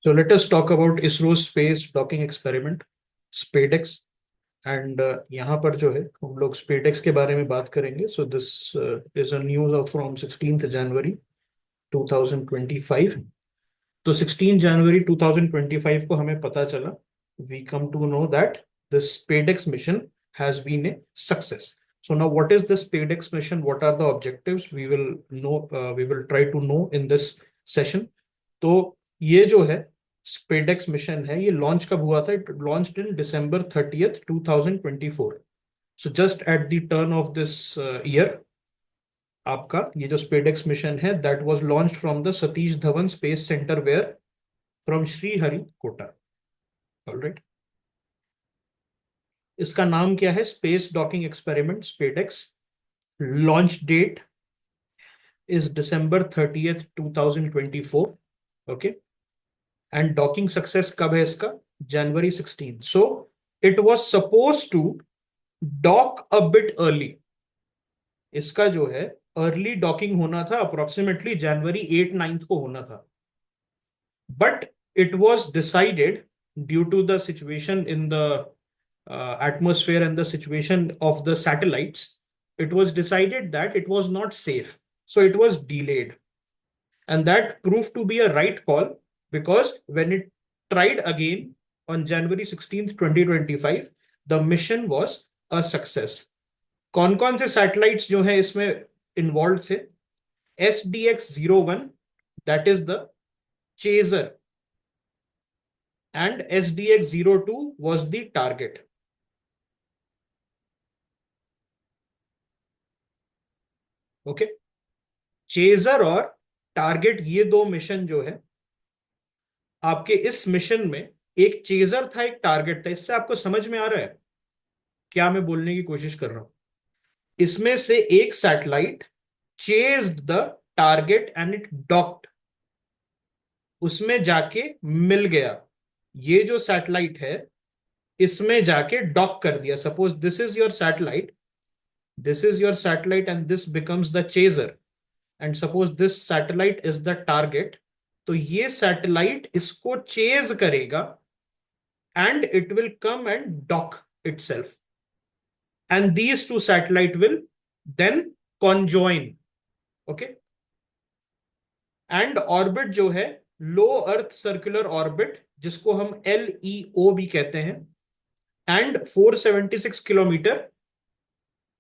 So let us talk about ISRO's space docking experiment, SpaceX. And यहाँ पर जो है हम लोग SpaceX के बारे में बात करेंगे. So this is a news of from 16th January 2025. तो 16 जनवरी 2025 को हमें पता चला, we come to know that the SpaceX mission has been a success. So now what is this SpaceX mission? What are the objectives? We will try to know in this session. तो ये जो है SpaDeX mission है, ये launch कब हुआ था? It launched in December 30th 2024. So just at the turn of this year आपका ये जो स्पेडेक्स मिशन है that was launched from the Satish Dhawan space centre where from Sriharikota. Alright, इसका नाम क्या है? Space docking experiment SpaDeX. Launch date is December 30th 2024. Okay, and docking success कब है इसका? January 16. So it was suppose to dock a bit early. इसका जो है अर्ली डॉकिंग होना था, अप्रोक्सीमेटली January 8-9 को होना था. But it was decided due to the situation in the atmosphere and the situation of the satellites, it was decided that it was not safe. So it was delayed. And that proved to be a right call, because when it tried again on January 16th 2025, the mission was a success. कौन कौन से satellites जो है इसमें involve थे? SDX-01, that is the chaser, and SDX-02 was the target. Okay, chaser और target, ये दो मिशन जो है आपके इस मिशन में, एक चेजर था एक टारगेट था. इससे आपको समझ में आ रहा है क्या मैं बोलने की कोशिश कर रहा हूं? इसमें से एक satellite chased the target and it docked, उसमें जाके मिल गया. ये जो सैटेलाइट है इसमें जाके डॉक कर दिया. Suppose this is your satellite, this is your satellite and this becomes the chaser, and suppose this satellite is the target. तो ये सैटेलाइट इसको चेज करेगा and it will come and dock itself, and these two satellite will then conjoin. okay, and orbit जो है लो अर्थ circular orbit, जिसको हम LEO भी कहते हैं, एंड 476 किलोमीटर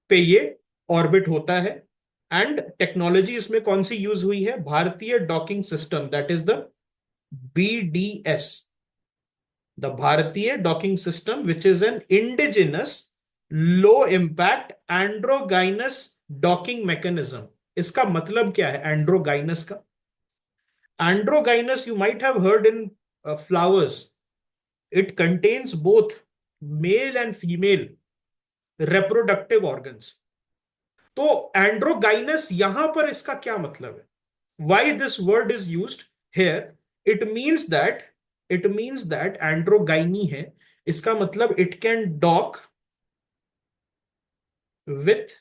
पे ये ऑर्बिट होता है. एंड टेक्नोलॉजी इसमें कौन सी यूज हुई है? Bharatiya docking system, that is the BDS, the Bharatiya docking system, which is an indigenous low impact androgynous docking mechanism. इसका मतलब क्या है एंड्रोगाइनस का? Androgynous, you might have heard in flowers. It contains both male and female reproductive organs. तो एंड्रोगाइनस यहां पर इसका क्या मतलब है? Why this word is used here? It means that एंड्रोगाइनी है. इसका मतलब it can dock with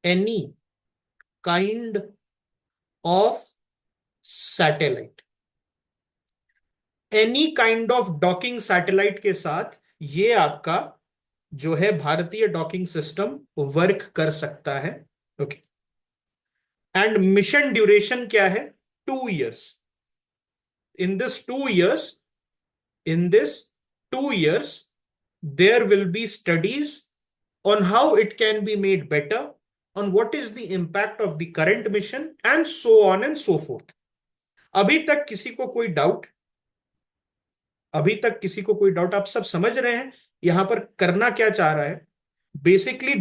any kind of satellite. Any kind of docking satellite के साथ ये आपका जो है भारतीय डॉकिंग सिस्टम वर्क कर सकता है. ओके, एंड मिशन ड्यूरेशन क्या है? 2 years. In this 2 years, in this 2 years there will be studies on how it can be made better, on what is the impact of the current mission, and so on and so forth. अभी तक किसी को कोई doubt? अभी तक किसी को कोई डाउट? आप सब समझ रहे हैं यहां पर करना क्या चाह रहा है? बेसिकली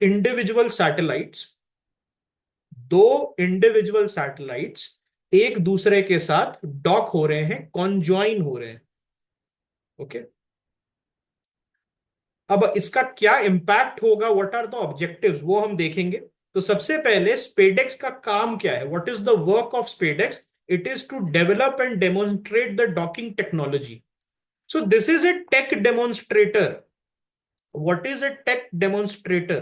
इंडिविजुअल सैटेलाइट्स दो इंडिविजुअल सैटेलाइट्स एक दूसरे के साथ डॉक हो रहे हैं, कॉन्जॉइन हो रहे हैं. ओके, अब इसका क्या इंपैक्ट होगा, व्हाट आर द ऑब्जेक्टिव्स, वो हम देखेंगे. तो सबसे पहले स्पेडेक्स का काम क्या है? What is the work of SpaDeX? It is to develop and demonstrate the docking technology. So this is a tech demonstrator. What is a tech demonstrator?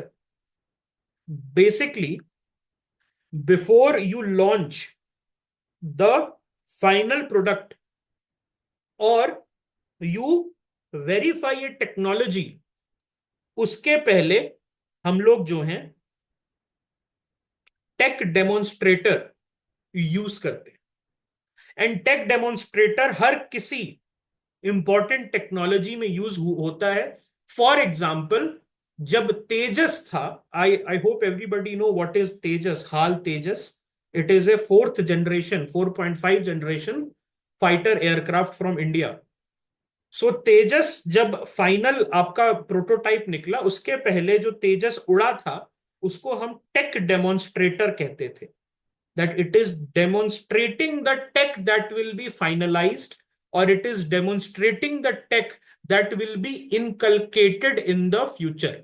Basically, before you launch the final product और you verify A technology, उसके पहले हम लोग जो हैं take demonstrator use करते हैं। And take demonstrator हर किसी इंपॉर्टेंट टेक्नोलॉजी में यूज होता है। फॉर एग्जाम्पल, जब तेजस था, I hope everybody know what is Tejas, HAL Tejas. It is a fourth generation, 4.5 generation fighter aircraft from India. So Tejas जब फाइनल आपका प्रोटोटाइप निकला, उसके पहले जो तेजस उड़ा था उसको हम टेक डेमोन्स्ट्रेटर कहते थे। That it is demonstrating the tech that will be finalised, or it is demonstrating the tech that will be inculcated in the future.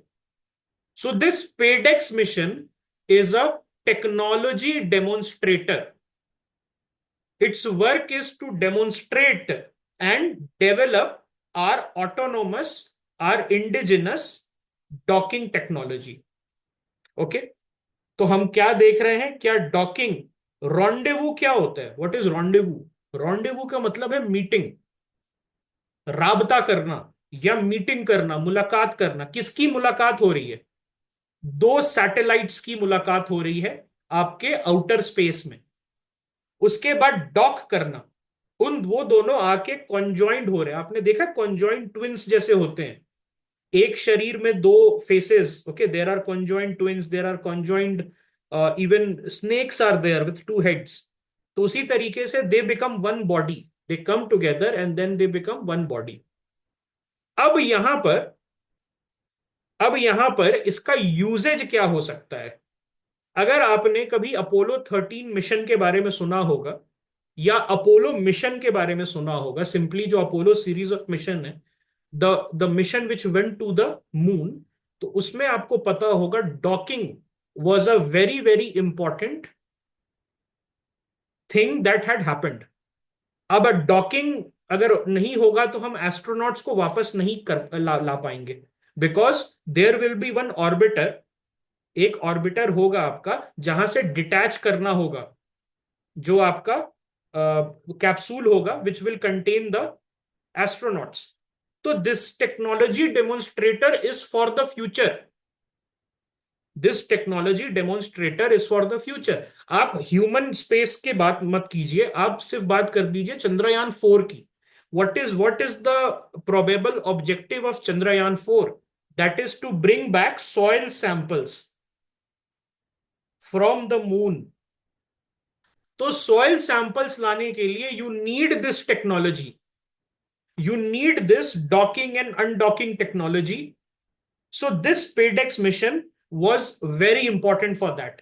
So this SpadeX mission is a technology demonstrator. Its work is to demonstrate and develop our autonomous, our indigenous docking technology. Okay, तो हम क्या देख रहे हैं, क्या docking, rendezvous क्या होता है, व्हाट इज रॉन्डेवू? रॉन्डेवू का मतलब है मीटिंग, राबता करना या मीटिंग करना, मुलाकात करना। किसकी मुलाकात हो रही है? दो सैटेलाइट्स की मुलाकात हो रही है आपके आउटर स्पेस में। उसके बाद डॉक करना, उन वो दोनों आके कॉन्जॉइंट हो रहे हैं। आपने देखा कॉन्जॉइंट ट्विंस जैसे होते हैं, एक शरीर में दो faces. Okay, there are conjoined twins, there are conjoined, even snakes are there with two heads. तो उसी तरीके से they become one body, they come together and then they become one body. अब यहां पर अब यहां पर इसका यूजेज क्या हो सकता है? अगर आपने कभी अपोलो 13 मिशन के बारे में सुना होगा या अपोलो मिशन के बारे में सुना होगा, सिंपली जो अपोलो सीरीज ऑफ मिशन है, the the mission which went to the moon, तो उसमें आपको पता होगा docking was a very very important thing that had happened. अब डॉकिंग अगर नहीं होगा तो हम एस्ट्रोनॉट्स को वापस नहीं ला पाएंगे, because there will be one orbiter, एक ऑर्बिटर होगा आपका जहां से डिटैच करना होगा जो आपका कैप्सूल होगा which will contain the astronauts. तो this technology demonstrator is for the future, this technology demonstrator is for the future. आप ह्यूमन स्पेस के बात मत कीजिए, आप सिर्फ बात कर दीजिए चंद्रयान 4 की। what is the probable objective of Chandrayaan 4? That is to bring back soil samples from the moon. तो सॉइल सैंपल्स लाने के लिए you need this technology, you need this docking and undocking technology. So this SpadeX mission was very important for that.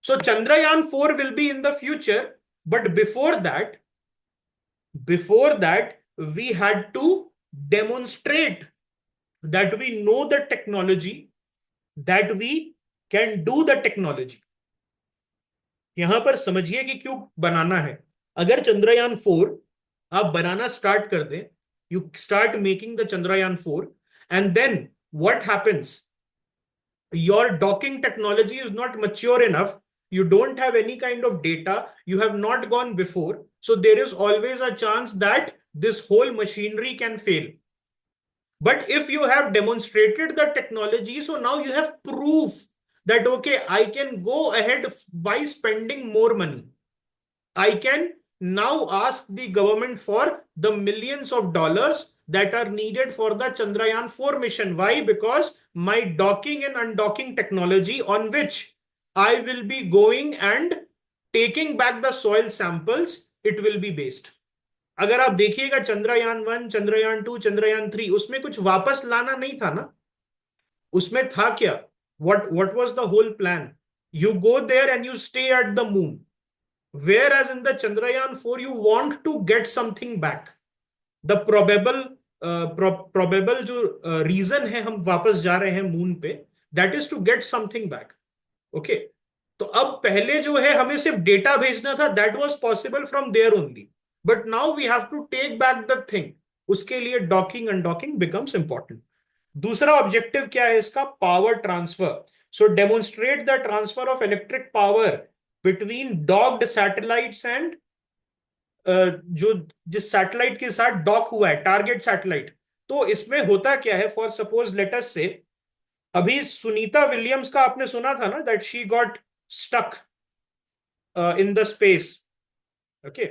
So Chandrayaan 4 will be in the future, but before that we had to demonstrate that we know the technology, that we can do the technology. यहां पर समझिए कि क्यों बनाना है। अगर Chandrayaan 4 आप बनाना start कर दें, you start making the Chandrayaan 4, and then what happens, your docking technology is not mature enough, you don't have any kind of data, you have not gone before, so there is always a chance that this whole machinery can fail. But if you have demonstrated the technology, so now you have proof that okay, I can go ahead by spending more money. I can now ask the government for the millions of dollars that are needed for the Chandrayaan 4 mission. Why? Because my docking and undocking technology, on which I will be going and taking back the soil samples, it will be based. अगर आप देखिएगा Chandrayaan 1, Chandrayaan 2, Chandrayaan 3, उसमें कुछ वापस लाना नहीं था ना। उसमें था क्या? What was the whole plan? You go there and you stay at the moon. Whereas in the Chandrayaan 4, you want to get something back. The probable जो reason है हम वापस जा रहे हैं मून पे, that is to get something back. Okay? तो अब पहले जो है हमें सिर्फ डेटा भेजना था, that was possible from there only. But now we have to take back the thing. उसके लिए डॉकिंग अनडॉकिंग becomes important. दूसरा ऑब्जेक्टिव क्या है इसका? Power transfer. So demonstrate the transfer of electric power between docked satellites and जो जिस satellite के साथ डॉक हुआ है, टारगेट सैटेलाइट। तो इसमें होता क्या है, फॉर सपोज लेट अस से, अभी सुनीता विलियम्स का आपने सुना था ना, that she got stuck in the space. Okay,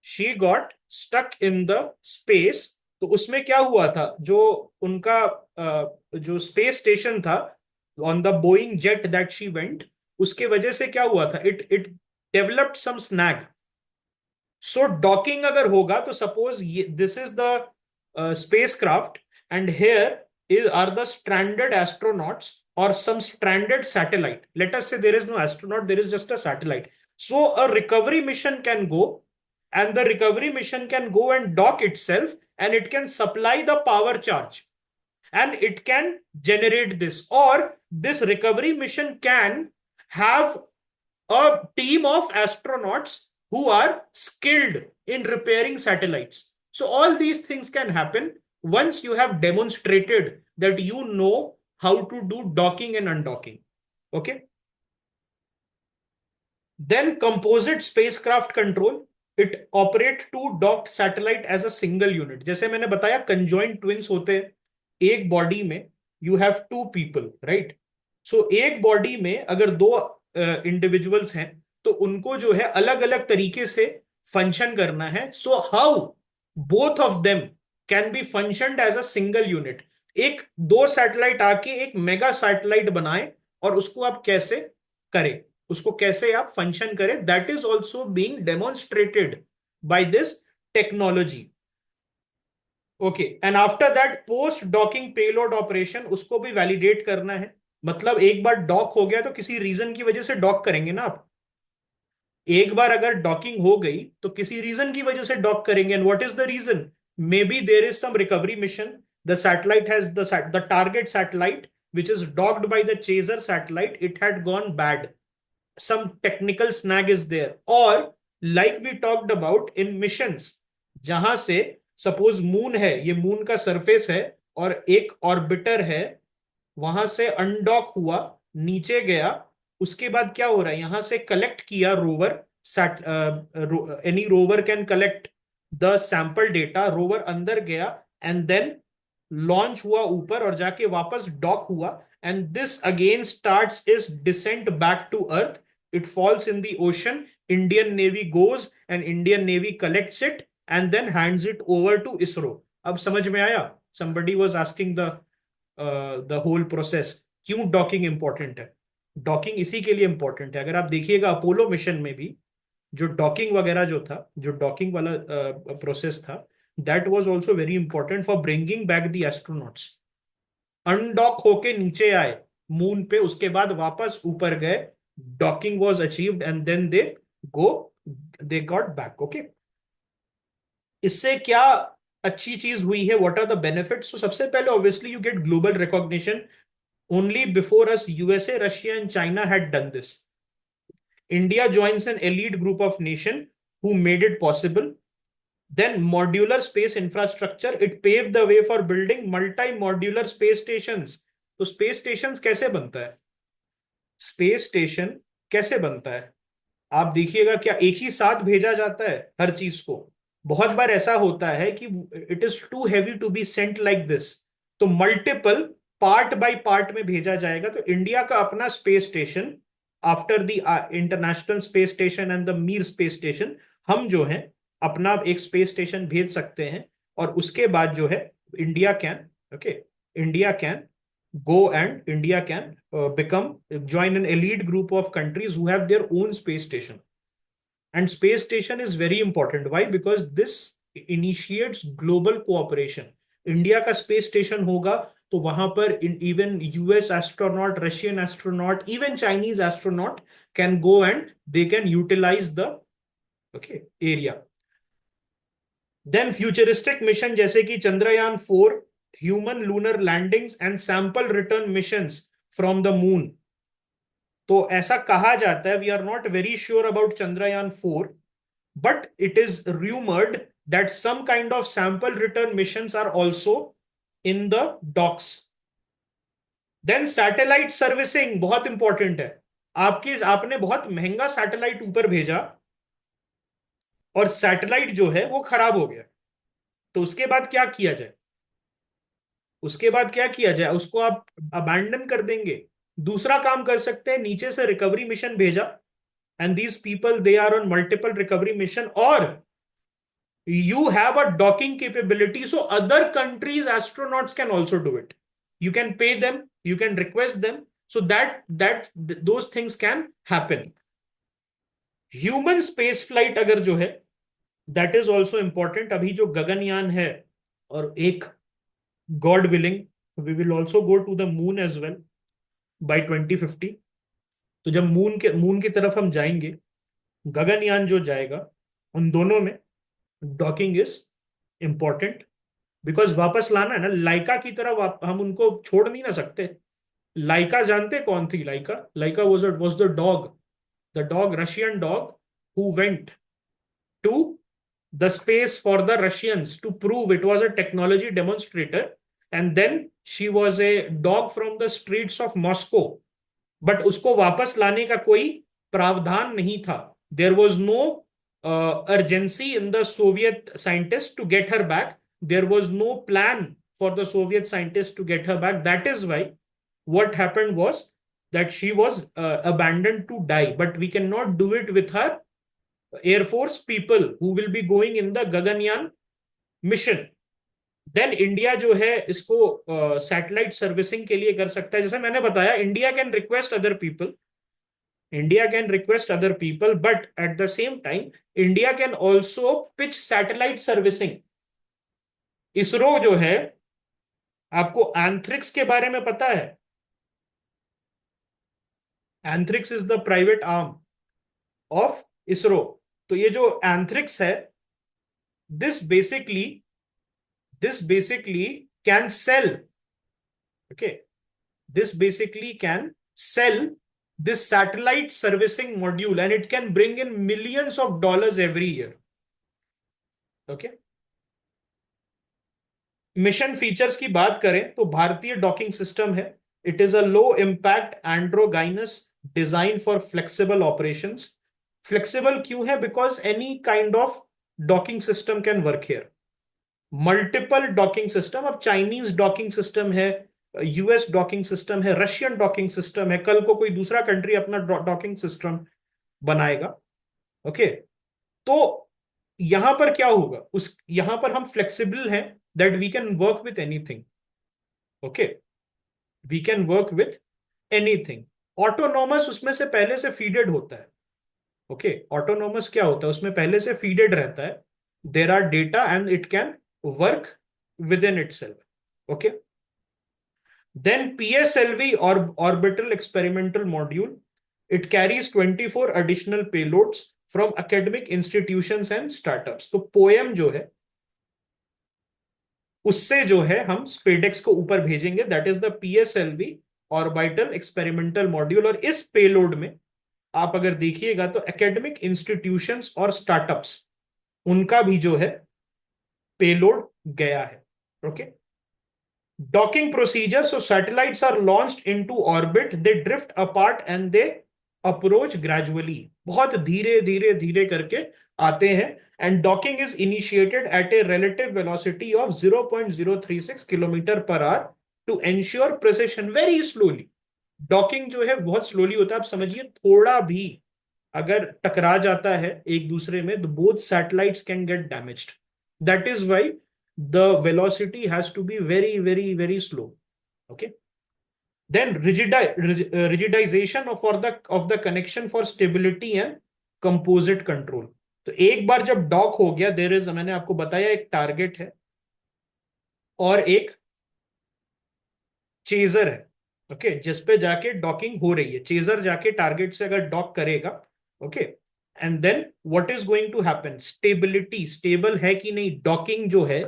she got stuck in the space. तो उसमें क्या हुआ था, जो उनका जो स्पेस स्टेशन था on the Boeing jet that she went, उसके वजह से क्या हुआ था, it it developed some snag. So docking अगर होगा तो suppose this is the spacecraft and here is are the stranded astronauts और some stranded satellite. Let us से there is no astronaut, there is just a satellite. So a recovery mission can go, and the recovery mission can go and dock itself, and it can supply the power charge, and it can generate this, or this recovery mission can have a team of astronauts who are skilled in repairing satellites. So all these things can happen once you have demonstrated that you know how to do docking and undocking. Okay, then composite spacecraft control, it operate two docked satellite as a single unit. जैसे मैंने बताया conjoint twins होते हैं, एक body में you have two people, right. So एक body में अगर दो इंडिविजुअल्स हैं तो उनको जो है अलग अलग तरीके से फंक्शन करना है। So how both of them can be functioned as a single unit. एक दो सैटेलाइट आके एक मेगा सैटेलाइट बनाए और उसको आप कैसे करें, उसको कैसे आप फंक्शन करें, that is also being demonstrated by this technology. Okay, and after that post docking payload operation, उसको भी वैलिडेट करना है। मतलब एक बार डॉक हो गया तो किसी रीजन की वजह से डॉक करेंगे ना आप, एक बार अगर डॉकिंग हो गई तो किसी रीजन की वजह से डॉक करेंगे, and what is the reason, maybe there is some recovery mission, the satellite has the target satellite which is docked by the chaser satellite, it had gone bad, some technical snag is there, or like we talked about in missions, जहां से suppose moon है, ये moon का surface है और एक orbiter है, वहां से अनडॉक हुआ, नीचे गया, उसके बाद क्या हो रहा है, यहां से कलेक्ट किया rover, any rover can collect the sample data, rover अंदर गया एंड देन लॉन्च हुआ ऊपर और जाके वापस डॉक हुआ, and this again starts is descent back to earth, it falls in the ocean, Indian Navy goes and Indian Navy collects it and then hands it over to ISRO. अब समझ में आया? Somebody was asking the whole process, क्यों docking important है। Docking इसी के लिए important है, अगर आप देखिएगा अपोलो मिशन में भी जो डॉकिंग वगैरह जो था, जो डॉकिंग वाला प्रोसेस था, that was also very important for bringing back the astronauts. Undock होके नीचे आए मून पे, उसके बाद वापस ऊपर गए, docking was achieved and then go they got back. Okay, इससे क्या अच्छी चीज हुई है, व्हाट आर द बेनिफिट्स? तो सबसे पहले obviously you get global recognition. Only before us USA, Russia and China had done this. India joins an elite group of nations who made it possible. Then modular space infrastructure, it paved the way for building multi-modular space stations. तो space station कैसे बनता है, space station कैसे बनता है, आप देखिएगा क्या एक ही साथ भेजा जाता है हर चीज को? बहुत बार ऐसा होता है कि it is too heavy to be sent like this, तो मल्टीपल पार्ट बाय पार्ट में भेजा जाएगा। तो इंडिया का अपना space station, after the international space station and the Mir space station, हम जो है अपना एक स्पेस स्टेशन भेज सकते हैं, और उसके बाद जो है India can, okay, India can go and India can join an elite group of countries who have their own space station. And space station is very important. Why? Because this initiates global cooperation. India का space station होगा तो वहां पर even US astronaut, Russian astronaut, even Chinese astronaut can go and they can utilise the okay area. Then futuristic mission जैसे कि Chandrayaan 4, human lunar landings and sample return missions from the moon. तो ऐसा कहा जाता है, we are not very sure about Chandrayaan 4, but it is rumoured that some kind of sample return missions are also in the docks. Then satellite servicing बहुत important है। आपने बहुत महंगा सैटेलाइट ऊपर भेजा, और सैटेलाइट जो है वो खराब हो गया, तो उसके बाद क्या किया जाए? उसके बाद क्या किया जाए? उसको आप अबैंडन कर देंगे? दूसरा काम कर सकते हैं, नीचे से रिकवरी मिशन भेजा, and these people they are on multiple recovery mission, और you have a docking capability, so other countries astronauts can also do it. You can pay them, you can request them, so those things can happen. Human space flight अगर जो है, that is also important. अभी जो गगनयान है, और एक God willing we will also go to the moon as well by 2050. तो जब मून की तरफ हम जाएंगे, गगनयान जो जाएगा, उन दोनों में डॉकिंग इज इंपॉर्टेंट, बिकॉज वापस लाना है ना, लाइका की तरह हम उनको छोड़ नहीं ना सकते। लाइका जानते कौन थी? Laika, Laika was the dog, Russian dog, who went to the space for the Russians to prove it was a technology demonstrator, and then she was a dog from the streets of Moscow. But उसको वापस लाने का कोई प्रावधान नहीं था। There was no urgency in the Soviet scientists to get her back. There was no plan for the Soviet scientists to get her back. That is why what happened was that she was abandoned to die. But we cannot do it with her Air Force people who will be going in the Gaganyaan mission. देन India जो है इसको satellite servicing के लिए कर सकता है। जैसे मैंने बताया, India can request other people, India can request other people, but at the same time, India can also pitch satellite servicing. ISRO जो है, आपको एंथ्रिक्स के बारे में पता है? Antrix is the private arm of ISRO. तो ये जो एंथ्रिक्स है, this basically can sell, okay, this basically can sell this satellite servicing module, and it can bring in millions of dollars every year. Okay. Mission features की बात करें तो Bharatiya docking system है। It is a low impact androgynous design for flexible operations. Flexible क्यों है? Because any kind of docking system can work here. Multiple docking system, अब Chinese docking system है, US docking system है, Russian docking system है, कल को कोई दूसरा कंट्री अपना डॉकिंग सिस्टम बनाएगा। ओके, तो यहां पर क्या होगा? उस यहां पर हम फ्लेक्सिबल हैं, that we can work with anything. Okay, we can work with anything. Autonomous उसमें से पहले से फीडेड होता है। ओके, ऑटोनॉमस क्या होता है? उसमें पहले से फीडेड रहता है, there are data and it can work within itself. Okay, then PSLV or orbital experimental module, it carries 24 additional payloads from academic institutions and startups. तो पोएम जो है, उससे जो है हम स्पेडेक्स को ऊपर भेजेंगे, that is the PSLV orbital experimental module. और इस पेलोड में आप अगर देखिएगा तो एकेडमिक इंस्टीट्यूशंस और स्टार्टअप्स, उनका भी जो है पेलोड गया है। Okay, docking procedure, so satellites are launched into orbit, they drift apart and they approach gradually, बहुत धीरे धीरे धीरे करके आते हैं, and docking is initiated at a relative velocity of 0.036 kilometre per our to ensure precision, very slowly। Docking जो है बहुत स्लोली होता है। आप समझिए, थोड़ा भी अगर टकरा जाता है एक दूसरे में, तो both satellites can get damaged. That is why the velocity has to be very very very slow। okay, then rigidization of the connection for stability and composite control। तो एक बार जब डॉक हो गया, देयर इज, मैंने आपको बताया, एक target है और एक चेजर है। ओके, जिस पे जाके डॉकिंग हो रही है, चेजर जाके टारगेट से अगर डॉक करेगा, okay, and then what is going to happen? Stability, stable है कि नहीं डॉकिंग जो है,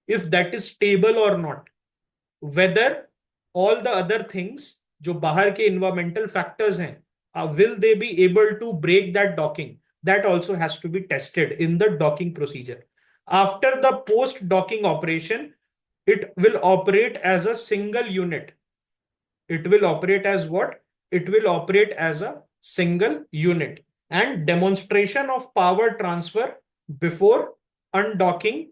if that is stable or not, whether all the other things जो बाहर के environmental factors हैं, will they be able to break that docking? That also has to be tested in the docking procedure. After the post docking operation, it will operate as a single unit. It will operate as what? It will operate as a single unit, and demonstration of power transfer before undocking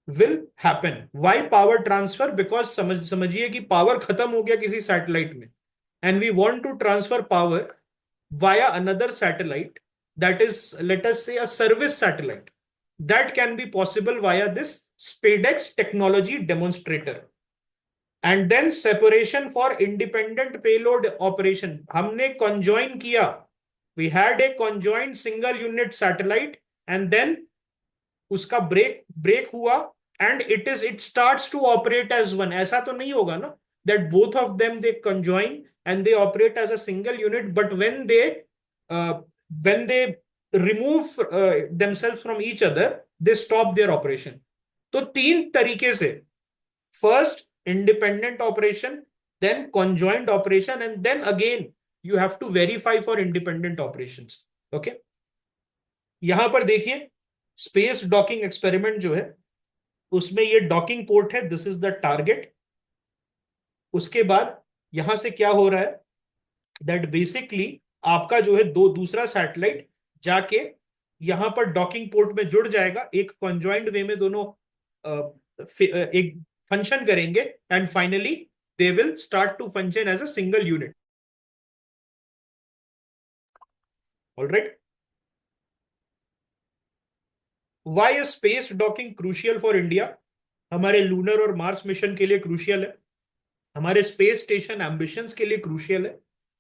will happen. Why power transfer? Because समझिए कि power खत्म हो गया किसी satellite में, and we want to transfer power via another satellite, that is, let us say, a service satellite. That can be possible via this SpaceX technology demonstrator. And then separation for independent payload operation. हमने conjoin किया. We had a conjoined single unit satellite, and then उसका break हुआ, and it starts to operate as one. ऐसा तो नहीं होगा ना that both of them they conjoin and they operate as a single unit, but uh, when they remove themselves from each other, they stop their operation. तो तीन तरीके से, first independent operation, then conjoined operation, and then again you have to verify for independent operations. Okay, यहां पर देखिए space docking experiment जो है उसमें ये डॉकिंग पोर्ट है, दिस इज द टारगेट. उसके बाद यहां से क्या हो रहा है दैट बेसिकली आपका जो है दूसरा सैटेलाइट जाके यहां पर डॉकिंग पोर्ट में जुड़ जाएगा, एक कॉन्जॉइंड वे में दोनों एक फंक्शन करेंगे, and finally they will start to function as a single unit. Alright, why is space docking crucial for India? हमारे लूनर और मार्स मिशन के लिए क्रूशियल है, हमारे स्पेस स्टेशन एम्बिशंस के लिए क्रूशियल है,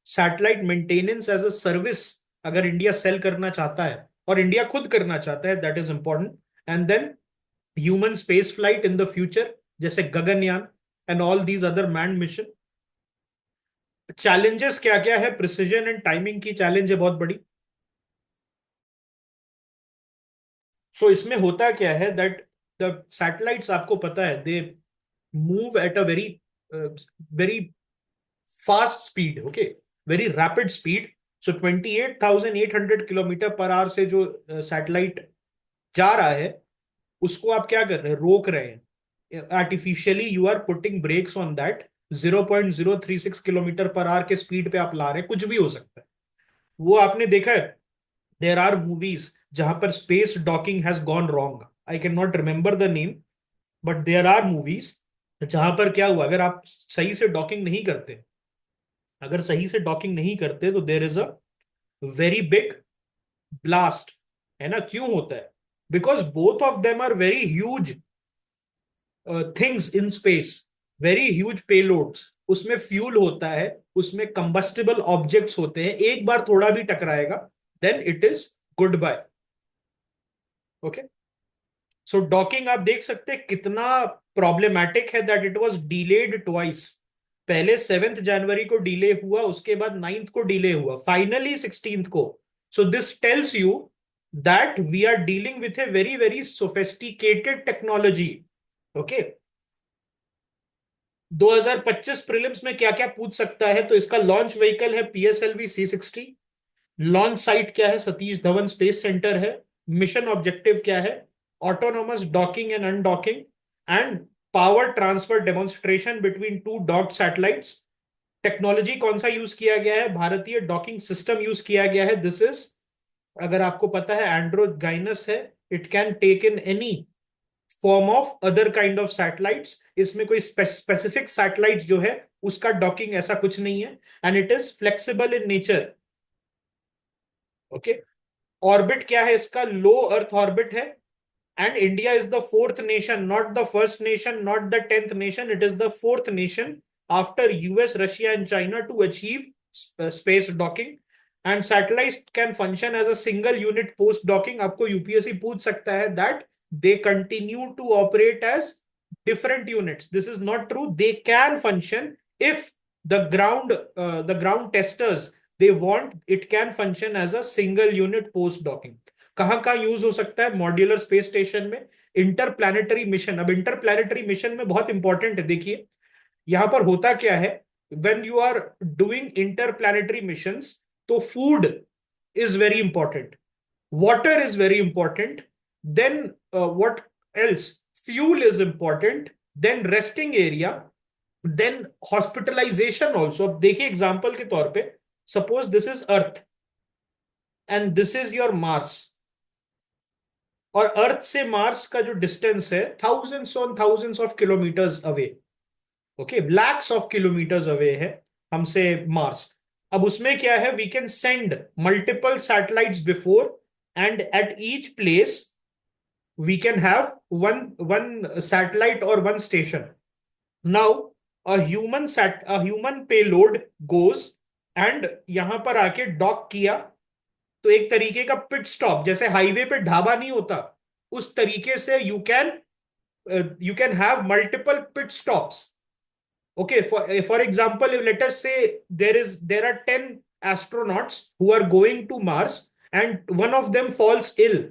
satellite maintenance as a service अगर इंडिया सेल करना चाहता है और इंडिया खुद करना चाहता है, that is important. And then human space flight in the future, जैसे Gaganyaan and all these other manned mission. Challenges क्या क्या है? प्रिसीजन एंड टाइमिंग की चैलेंज है बहुत बड़ी. सो इसमें होता क्या है दैट द सैटेलाइट्स, आपको पता है, they move at a very very fast speed. Okay, very rapid speed. So 28,800 kilometre per our से जो सैटेलाइट जा रहा है उसको आप क्या कर रहे हैं? रोक रहे हैं artificially. You are putting brakes on that. 0.036 kilometre per hour के स्पीड पे आप ला रहे हैं, कुछ भी हो सकता है. वो आपने देखा है, देर आर मूवीज जहां पर space docking has gone wrong. I can not remember the name, but there are movies जहां पर क्या हुआ, अगर आप सही से डॉकिंग नहीं करते, अगर सही से डॉकिंग नहीं करते तो there is a very big blast. है ना? क्यों होता है? Because both of them are very huge things in space, very huge payloads. उसमें फ्यूल होता है, उसमें कंबस्टिबल ऑब्जेक्ट्स होते हैं, एक बार थोड़ा भी टकराएगा then it is good bye. Okay, so docking आप देख सकते हैं कितना प्रॉब्लमैटिक है, that it was delayed twice. पहले 7 जनवरी को डिले हुआ, उसके बाद 9th को डिले हुआ, फाइनली 16th को. So this tells you that we are dealing with a very very sophisticated technology. Okay, 2025 prelims में क्या क्या पूछ सकता है? तो इसका लॉन्च व्हीकल है PSLV C60. लॉन्च साइट क्या है? सतीश धवन स्पेस सेंटर है. मिशन ऑब्जेक्टिव क्या है? Autonomous docking and undocking and power transfer demonstration between two dot satellites. Technology कौन सा यूज किया गया है? भारतीय डॉकिंग सिस्टम यूज किया गया है. दिस इज, अगर आपको पता है, एंड्रोगाइनस है. It can take in any form of other kind of satellites. इसमें कोई स्पेसिफिक सैटेलाइट जो है उसका डॉकिंग ऐसा कुछ नहीं है, and it is flexible in nature. Okay, orbit क्या है इसका? लो अर्थ ऑर्बिट है. And India is the fourth nation, not the first nation, not the 10th nation, it is the fourth nation after US, Russia and China to achieve space docking. And satellite can function as a single unit post docking. आपको UPSC पूछ सकता है that they continue to operate as different units. This is not true. They can function if the ground testers they want, it can function as a single unit post docking. कहां कहां use हो सकता है? Modular space station में, interplanetary mission. अब interplanetary mission में बहुत important है, देखिए यहां पर होता क्या है, when you are doing interplanetary missions, तो food is very important, water is very important, then what else? Fuel is important, then resting area, then hospitalization also. अब देखिए एग्जांपल के तौर पे, suppose this is Earth and this is your Mars, और Earth से Mars का जो distance है thousands of kilometres away, okay, lakhs of kilometres away है हमसे मार्स। अब उसमें क्या है, we can send multiple satellites before, and at each place we can have one one satellite और one station. Now a human payload goes, and यहां पर आके डॉक किया, तो एक तरीके का पिट स्टॉप, जैसे हाईवे पे ढाबा नहीं होता, उस तरीके से you can have multiple pit stops. Okay, for example, if let us say there are 10 astronauts who are going to Mars and one of them falls ill.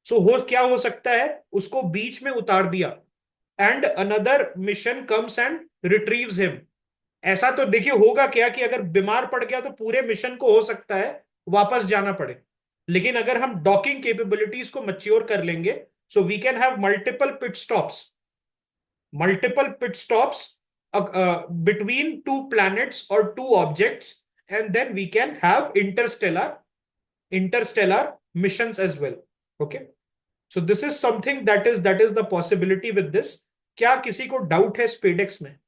So हो क्या हो सकता है, उसको बीच में उतार दिया and another mission comes and retrieves him. ऐसा तो देखिए होगा क्या कि अगर बीमार पड़ गया तो पूरे मिशन को हो सकता है वापस जाना पड़े, लेकिन अगर हम डॉकिंग कैपेबिलिटीज को मैच्योर कर लेंगे, so we can have multiple pit stops between two planets or two objects, and then we can have interstellar missions as well. Okay, so this is something that is the possibility with this. क्या किसी को doubt है स्पेडेक्स में?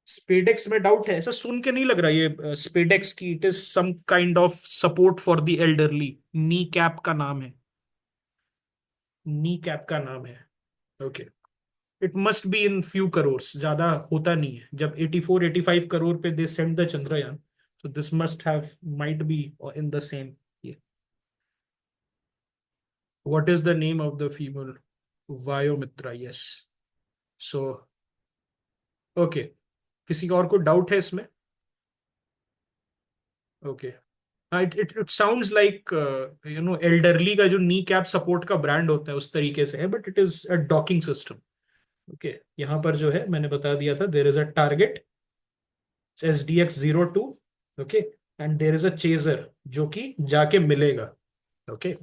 स्पेडेक्स में doubt है? ऐसा सुन के नहीं लग रहा ये स्पेडेक्स की it is some kind of support for the elderly. Knee cap का नाम है, नी कैप का नाम है। Okay, it must be in few crores, ज्यादा होता नहीं है। जब 84-85 करोड़ पे they send the Chandrayaan, so this must have might be in the same year. What is the name of the female? Vayomitra, yes. So okay, किसी और को डाउट है इसमें? Okay, it sounds like elderly का जो नी कैप सपोर्ट का brand होता है उस तरीके से है, but it is a docking system. Okay, यहाँ पर जो है मैंने बता दिया था, देर is a target SDX-02, okay, and there is a chaser जो कि जाके मिलेगा। ओके,